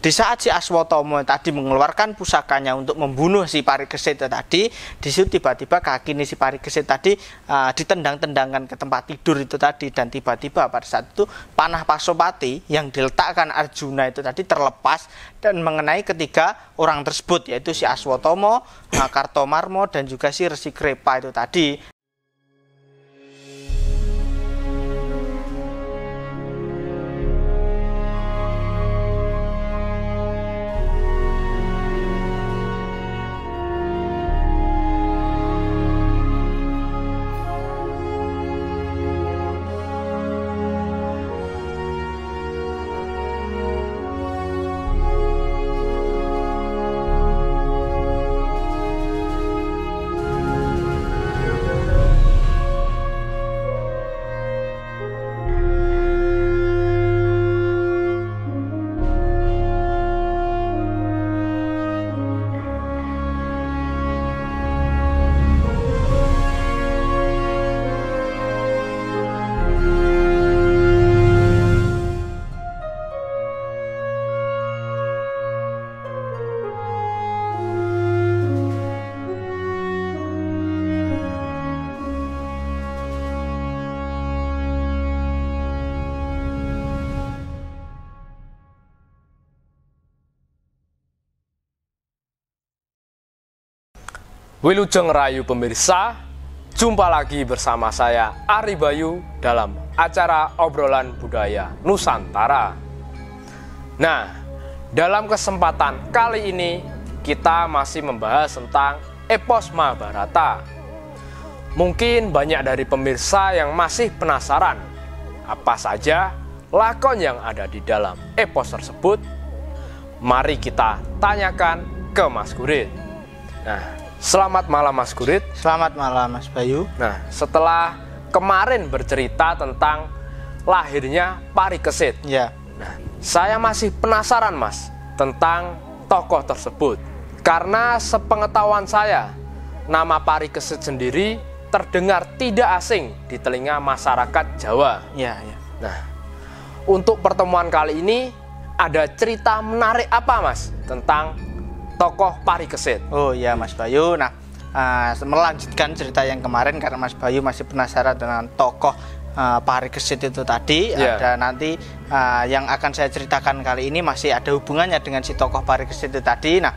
di saat si Aswatama tadi mengeluarkan pusakanya untuk membunuh si Parikesit tadi, di situ tiba-tiba kaki si Parikesit tadi ditendang-tendangkan ke tempat tidur itu tadi, dan tiba-tiba pada saat itu panah Pasopati yang diletakkan Arjuna itu tadi terlepas dan mengenai ketiga orang tersebut, yaitu si Aswatama, Kartomarma, dan juga si Resi Krepa itu tadi. Wilujeng Rayu pemirsa, jumpa lagi bersama saya Ari Bayu dalam acara obrolan budaya Nusantara. Nah, dalam kesempatan kali ini kita masih membahas tentang epos Mahabharata. Mungkin banyak dari pemirsa yang masih penasaran apa saja lakon yang ada di dalam epos tersebut. Mari kita tanyakan ke Mas Gurit. Nah, selamat malam Mas Gurit. Selamat malam Mas Bayu. Nah, setelah kemarin bercerita tentang lahirnya Parikesit, Ya. nah, saya masih penasaran Mas tentang tokoh tersebut. Karena sepengetahuan saya, nama Parikesit sendiri terdengar tidak asing di telinga masyarakat Jawa. Ya, ya. Nah, untuk pertemuan kali ini ada cerita menarik apa Mas tentang tokoh Parikesit? Oh ya Mas Bayu. Nah, melanjutkan cerita yang kemarin karena Mas Bayu masih penasaran dengan tokoh Parikesit itu tadi. Ada nanti yang akan saya ceritakan kali ini masih ada hubungannya dengan si tokoh Parikesit itu tadi. Nah,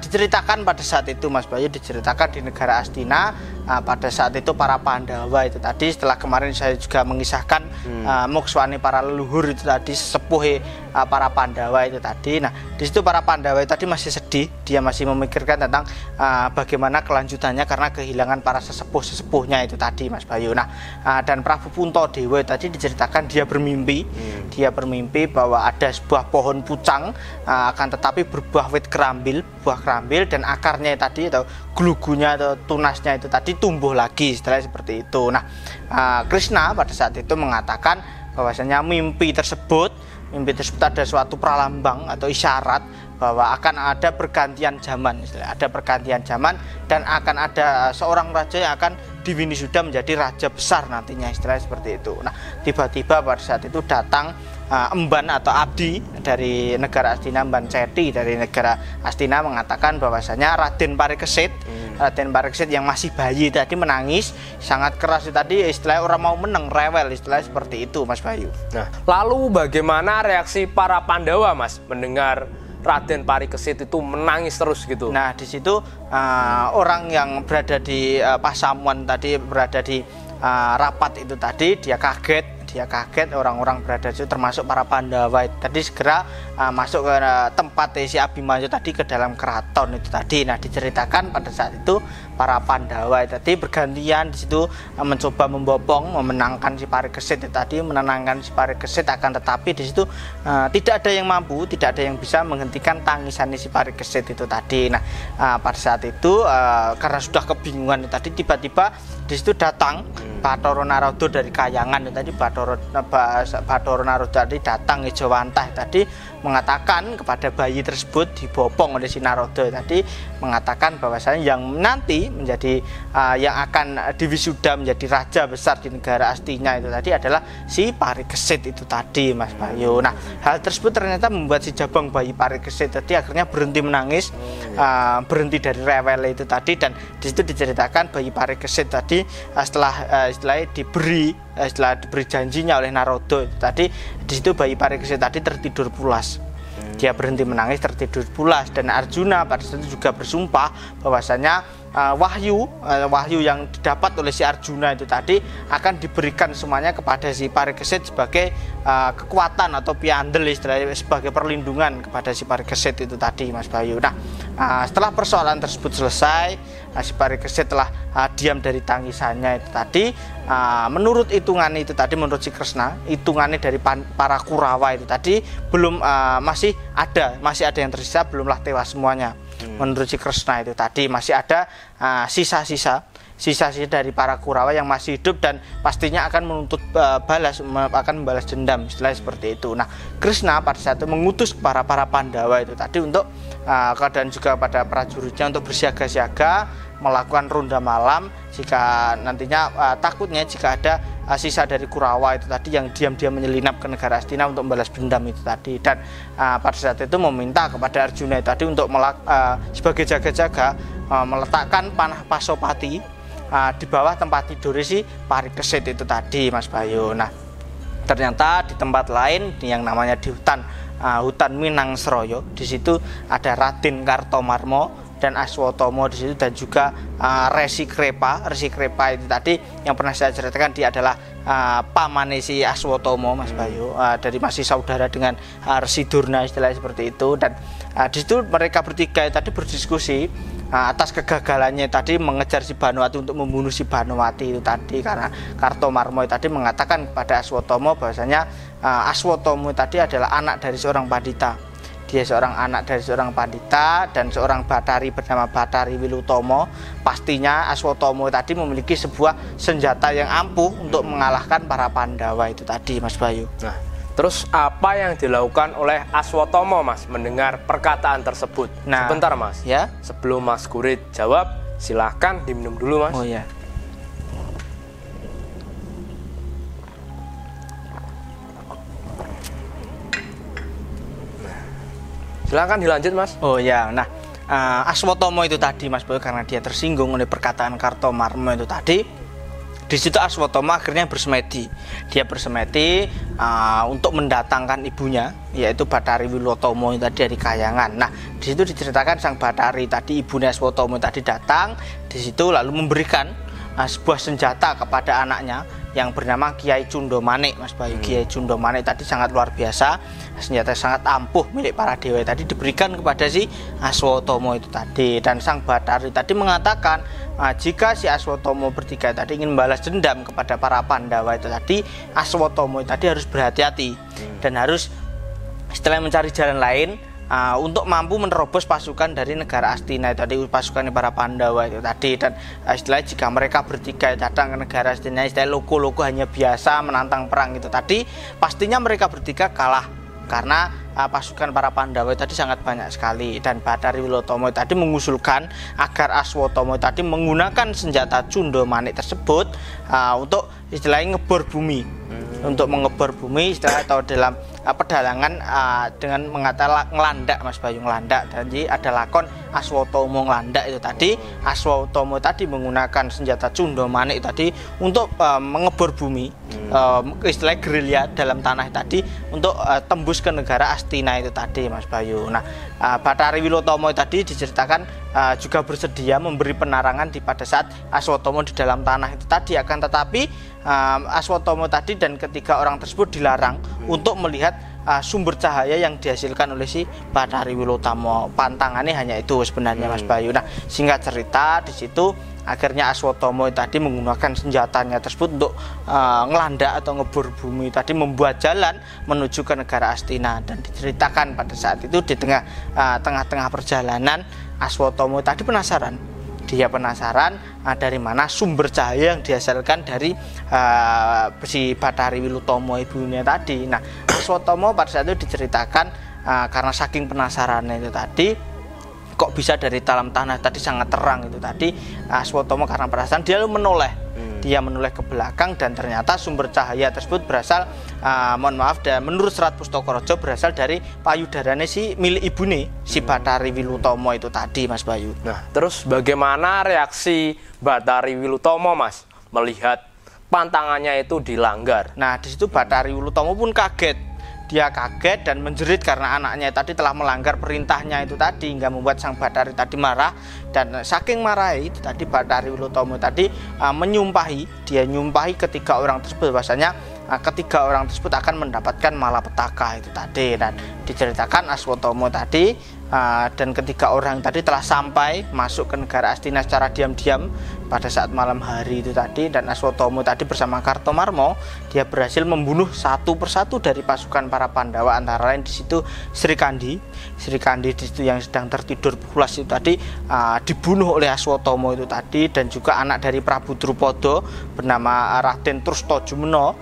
diceritakan pada saat itu Mas Bayu, diceritakan di negara Astina. Pada saat itu para Pandawa itu tadi, setelah kemarin saya juga mengisahkan mokswani para leluhur itu tadi, sepuh para Pandawa itu tadi. Nah, di situ para Pandawa itu tadi masih sedih, dia masih memikirkan tentang bagaimana kelanjutannya karena kehilangan para sesepuh-sesepuhnya itu tadi Mas Bayu. Nah, dan Prabu Puntadewa tadi diceritakan dia bermimpi, bahwa ada sebuah pohon pucang, akan tetapi berbuah wit kerambil, buah kerambil, dan akarnya tadi atau glugunya atau tunasnya itu tadi tumbuh lagi, setelah seperti itu. Nah, Krishna pada saat itu mengatakan bahwasanya mimpi tersebut ada suatu pralambang atau isyarat bahwa akan ada pergantian zaman, ada pergantian zaman, dan akan ada seorang raja yang akan diwinisuda menjadi raja besar nantinya, istilahnya seperti itu. Nah, tiba-tiba pada saat itu datang emban atau abdi dari negara Astina, Emban Ceti dari negara Astina, mengatakan bahwasanya Raden Parikesit, Raden Parikesit yang masih bayi tadi menangis sangat keras tadi, istilahnya orang mau menang, rewel, istilahnya seperti itu Mas Bayu. Nah, lalu bagaimana reaksi para Pandawa Mas mendengar Raden Parikesit itu menangis terus gitu? Nah, di situ orang yang berada di Pasamuan tadi, berada di rapat itu tadi, dia kaget, orang-orang berada di situ termasuk para Pandawa tadi segera masuk ke tempat si Abimanyu tadi, ke dalam keraton itu tadi. Nah, diceritakan pada saat itu para Pandawa tadi bergantian di situ mencoba membopong, memenangkan si Parikesit tadi, menenangkan si Parikesit, akan tetapi di situ tidak ada yang mampu, tidak ada yang bisa menghentikan tangisan si Parikesit itu tadi. Nah, pada saat itu karena sudah kebingungan tadi, tiba-tiba di situ datang Bathara Narada dari Kayangan tadi, Bathara Narada tadi datang Ejawantah tadi mengatakan kepada bayi tersebut dibopong oleh si Narada tadi, mengatakan bahwasanya yang nanti menjadi yang akan diwisuda menjadi raja besar di negara Astina itu tadi adalah si Parikesit itu tadi, Mas Bayu. Nah, hal tersebut ternyata membuat si Jabang bayi Parikesit tadi akhirnya berhenti menangis, berhenti dari rewel itu tadi, dan di situ diceritakan bayi Parikesit tadi setelah diberi janjinya oleh Narada itu tadi, di situ bayi Parikesit tadi tertidur pulas. Dia berhenti menangis, tertidur pulas, dan Arjuna pada saat itu juga bersumpah bahwasanya wahyu yang didapat oleh si Arjuna itu tadi akan diberikan semuanya kepada si Parikesit sebagai kekuatan atau piandel, istilahnya sebagai perlindungan kepada si Parikesit itu tadi, Mas Bayu. Nah, setelah persoalan tersebut selesai, si Parikesit telah diam dari tangisannya itu tadi. Menurut hitungan itu tadi, menurut si Kresna, hitungannya dari para Kurawa itu tadi belum masih ada yang tersisa, belumlah tewas semuanya. Menurut si Kresna itu tadi masih ada sisa-sisa dari para Kurawa yang masih hidup dan pastinya akan menuntut akan membalas dendam, istilahnya seperti itu. Nah, Kresna pada saat itu mengutus para Pandawa itu tadi untuk dan juga pada prajuritnya untuk bersiaga-siaga melakukan ronda malam jika nantinya takutnya jika ada sisa dari Kurawa itu tadi yang diam-diam menyelinap ke negara Astina untuk membalas dendam itu tadi. Dan pada saat itu meminta kepada Arjuna itu tadi untuk sebagai jaga-jaga meletakkan panah Pasopati di bawah tempat tidur si Parikesit itu tadi, Mas Bayu. Nah, ternyata di tempat lain yang namanya di hutan Minangsraya, di situ ada Raden Kartomarma dan Aswatama di situ, dan juga Resi Krepa itu tadi yang pernah saya ceritakan, dia adalah pamane si Aswatama, Mas Bayu, dari masih saudara dengan Resi Durna, istilahnya seperti itu. Dan di situ mereka bertiga tadi berdiskusi atas kegagalannya tadi mengejar si Banowati untuk membunuh si Banowati itu tadi, karena Kartomarma tadi mengatakan kepada Aswatama bahwasanya Aswatama tadi adalah anak dari seorang pandita. Dia seorang anak dari seorang pandita dan seorang batari bernama Batari Wilutomo. Pastinya Aswatama tadi memiliki sebuah senjata yang ampuh untuk mengalahkan para Pandawa itu tadi, Mas Bayu. Nah, terus apa yang dilakukan oleh Aswatama, Mas, mendengar perkataan tersebut? Nah, sebentar, Mas. Ya. Sebelum Mas Gurit jawab, silahkan diminum dulu, Mas. Oh ya. Silahkan dilanjut, Mas. Oh ya, nah Aswatama itu tadi, Mas Boy, karena dia tersinggung oleh perkataan Kartomarma itu tadi, di situ Aswatama akhirnya bersemedi. Dia bersemedi untuk mendatangkan ibunya, yaitu Batari Wilotomo tadi dari Kayangan. Nah, di situ diceritakan sang Batari tadi, ibunya Aswatama tadi datang di situ lalu memberikan sebuah senjata kepada anaknya yang bernama Kiai Cundomanik, Mas Bayu. Kiai Cundomanik tadi sangat luar biasa, senjata sangat ampuh milik para dewa tadi diberikan kepada si Aswatama itu tadi. Dan sang Batari tadi mengatakan jika si Aswatama bertiga tadi ingin membalas dendam kepada para Pandawa itu tadi, Aswatama itu tadi harus berhati-hati dan harus mencari jalan lain untuk mampu menerobos pasukan dari negara Astina itu tadi, pasukan para Pandawa itu tadi. Dan istilahnya jika mereka bertiga datang ke negara Astina, istilah loko-loko hanya biasa menantang perang itu tadi, pastinya mereka bertiga kalah karena pasukan para Pandawa tadi sangat banyak sekali. Dan Batari Wilotomo tadi mengusulkan agar Aswatama tadi menggunakan senjata Cundomanik tersebut untuk istilahnya ngebor bumi, untuk mengebor bumi, istilah atau dalam pedalangan dengan mengatakan ngelandak, Mas Bayu, ngelandak. Jadi ada lakon Aswatama ngelandak itu tadi. Aswatama tadi menggunakan senjata Cundomanik tadi untuk mengebor bumi, istilah gerilya dalam tanah tadi, untuk tembus ke negara Astina itu tadi, Mas Bayu. Nah, Batari Wilotomo tadi diceritakan juga bersedia memberi penerangan pada saat Aswatama di dalam tanah itu tadi. Akan tetapi Aswatama tadi dan ketiga orang tersebut dilarang untuk melihat sumber cahaya yang dihasilkan oleh si Batari Wilotomo. Pantangannya hanya itu sebenarnya, Mas Bayu. Nah, singkat cerita di situ akhirnya Aswatama tadi menggunakan senjatanya tersebut untuk ngelandak atau ngebor bumi tadi, membuat jalan menuju ke negara Astina. Dan diceritakan pada saat itu di tengah-tengah perjalanan Aswatama tadi penasaran. Dia penasaran dari mana sumber cahaya yang dihasilkan dari si Bathari Wilutomo ibunya tadi. Nah, Aswatama pada saat itu diceritakan karena saking penasarannya itu tadi, kok bisa dari dalam tanah tadi sangat terang itu tadi. Aswatama karena penasaran dia lalu menoleh. Dia menoleh ke belakang dan ternyata sumber cahaya tersebut berasal dan menurut Serat Pustaka berasal dari payudarane si milik ibune si Bathari Wilutomo itu tadi, Mas Bayu. Nah, terus bagaimana reaksi Bathari Wilutomo, Mas, melihat pantangannya itu dilanggar? Nah, di situ Bathari Wilutomo pun kaget. Dia kaget dan menjerit karena anaknya tadi telah melanggar perintahnya itu tadi, hingga membuat sang Bathari tadi marah. Dan saking marah itu tadi Bathari Wilutomo tadi dia nyumpahi ketiga orang tersebut bahwasanya ketiga orang tersebut akan mendapatkan malapetaka itu tadi. Dan diceritakan Aswatama tadi dan ketiga orang tadi telah sampai masuk ke negara Astina secara diam-diam pada saat malam hari itu tadi. Dan Aswatama tadi bersama Kartomarma dia berhasil membunuh satu persatu dari pasukan para Pandawa, antara lain di situ Sri Kandi di situ yang sedang tertidur pulas itu tadi dibunuh oleh Aswatama itu tadi. Dan juga anak dari Prabu Drupada bernama Raden Trustajumena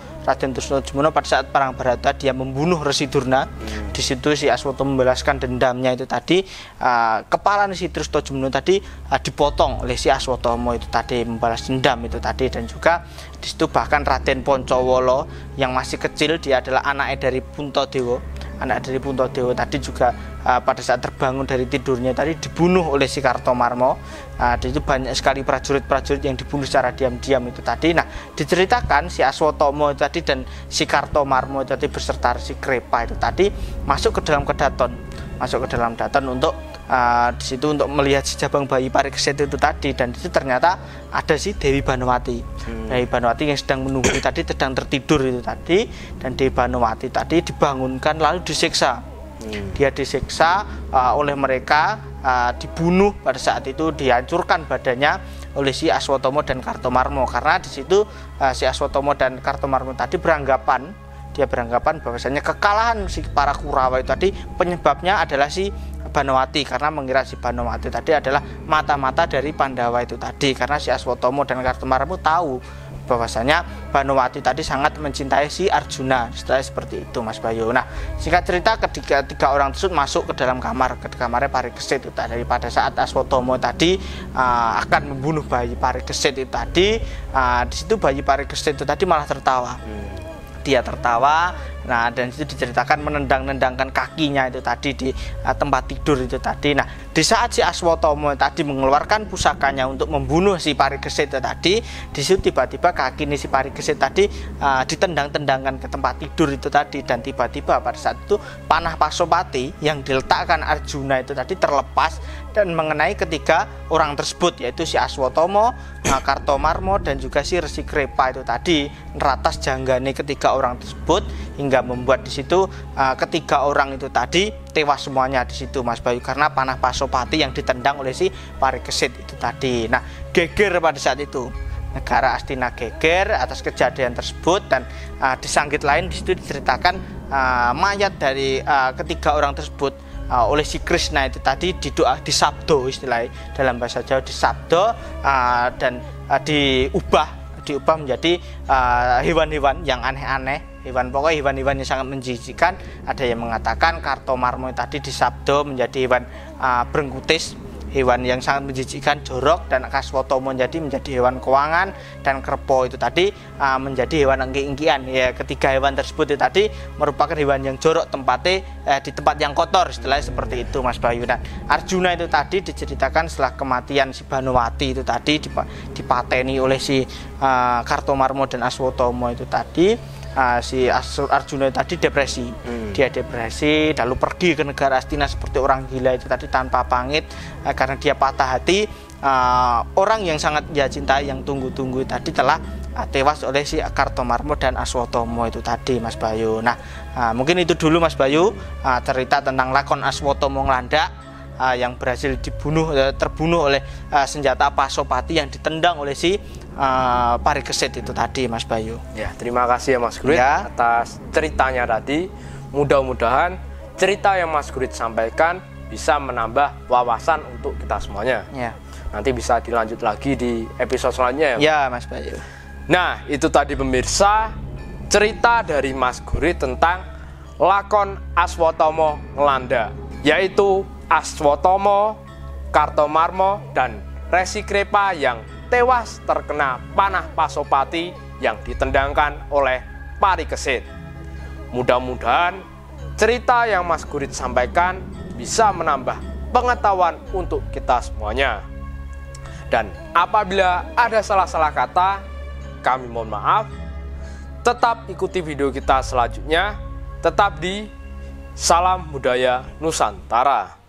pada saat perang Barata dia membunuh Resi Durna. Di situ si Aswatama membalaskan dendamnya itu tadi. Kepala si Trustajumena tadi dipotong oleh si Aswatama itu tadi, membalas dendam itu tadi. Dan juga di situ bahkan Raden Poncowolo yang masih kecil, dia adalah anaknya dari Puntadewa. Anak dari Puntadewa tadi juga pada saat terbangun dari tidurnya tadi dibunuh oleh si Kartomarma. Di situ banyak sekali prajurit-prajurit yang dibunuh secara diam-diam itu tadi. Nah, diceritakan si Aswatama itu tadi dan si Kartomarma itu tadi beserta si Krepa itu tadi masuk ke dalam daton untuk di situ untuk melihat si jabang bayi Parikesit itu tadi. Dan di situ ternyata ada si Dewi Banowati. Dewi Banowati yang sedang menunggu tadi, sedang tertidur itu tadi. Dan Dewi Banowati tadi dibangunkan lalu disiksa. Dia disiksa oleh mereka, dibunuh pada saat itu, dihancurkan badannya oleh si Aswatama dan Kartomarma. Karena di situ si Aswatama dan Kartomarma tadi beranggapan bahwasanya kekalahan si para Kurawa itu tadi penyebabnya adalah si Banowati, karena mengira si Banowati tadi adalah mata-mata dari Pandawa itu tadi. Karena si Aswatama dan Kartomarma tahu bahwasanya Banowati tadi sangat mencintai si Arjuna. Seperti itu, Mas Bayu. Nah, singkat cerita tiga orang tersebut masuk ke dalam kamarnya Parikesit itu tadi. Pada saat Aswatama tadi akan membunuh bayi Parikesit itu tadi, di situ bayi Parikesit itu tadi malah tertawa. Dia tertawa. Nah, dan itu diceritakan menendang-nendangkan kakinya itu tadi di tempat tidur itu tadi. Nah, di saat si Aswatama tadi mengeluarkan pusakanya untuk membunuh si Parikesit itu tadi, di situ tiba-tiba kaki si Parikesit tadi ditendang-tendangkan ke tempat tidur itu tadi. Dan tiba-tiba pada saat itu panah Pasopati yang diletakkan Arjuna itu tadi terlepas dan mengenai ketiga orang tersebut, yaitu si Aswatama, Kartomarma dan juga si Resi Krepa itu tadi. Neratas janggane ketiga orang tersebut hingga membuat di situ ketiga orang itu tadi tewas semuanya di situ, Mas Bayu, karena panah Pasopati yang ditendang oleh si Parikesit itu tadi. Nah, geger pada saat itu negara Astina, geger atas kejadian tersebut. Dan di sanggit lain di situ diceritakan mayat dari ketiga orang tersebut oleh si Krishna itu tadi disabdo, istilahnya dalam bahasa Jawa disabdo, dan diubah menjadi hewan-hewan yang aneh-aneh, hewan yang sangat menjijikkan. Ada yang mengatakan Kartomarma tadi disabdo menjadi hewan Brengkutis, hewan yang sangat menjijikkan, jorok. Dan Aswatama menjadi hewan keuangan, dan Krepa itu tadi menjadi hewan engki-engkian. Ya, ketiga hewan tersebut itu tadi merupakan hewan yang jorok, tempatnya di tempat yang kotor, istilahnya seperti itu, Mas Bayu. Dan Arjuna itu tadi diceritakan setelah kematian si Banowati itu tadi dipateni oleh si Kartomarma dan Aswatama itu tadi. Si Arjuna tadi depresi. Dia depresi lalu pergi ke negara Astina seperti orang gila itu tadi tanpa pamit, karena dia patah hati. Orang yang sangat dia cintai, yang tunggu-tunggu tadi telah tewas oleh si Kartomarma dan Aswatama itu tadi, Mas Bayu. Nah, mungkin itu dulu, Mas Bayu, cerita tentang lakon Aswatama Nglandak yang berhasil terbunuh oleh senjata Pasopati yang ditendang oleh si Parikesit itu tadi, Mas Bayu. Ya, terima kasih ya Mas Gurit atas ceritanya tadi. Mudah-mudahan cerita yang Mas Gurit sampaikan bisa menambah wawasan untuk kita semuanya. Ya. nanti bisa dilanjut lagi di episode selanjutnya ya. Ya, Mas Bayu. Nah, itu tadi pemirsa cerita dari Mas Gurit tentang lakon Aswatama Ngelanda, yaitu Aswatama, Kartomarma, dan Resi Krepa yang tewas terkena panah Pasopati yang ditendangkan oleh Parikesit. Mudah-mudahan cerita yang Mas Gurit sampaikan bisa menambah pengetahuan untuk kita semuanya. Dan apabila ada salah-salah kata, kami mohon maaf. Tetap ikuti video kita selanjutnya. Tetap di Salam Budaya Nusantara.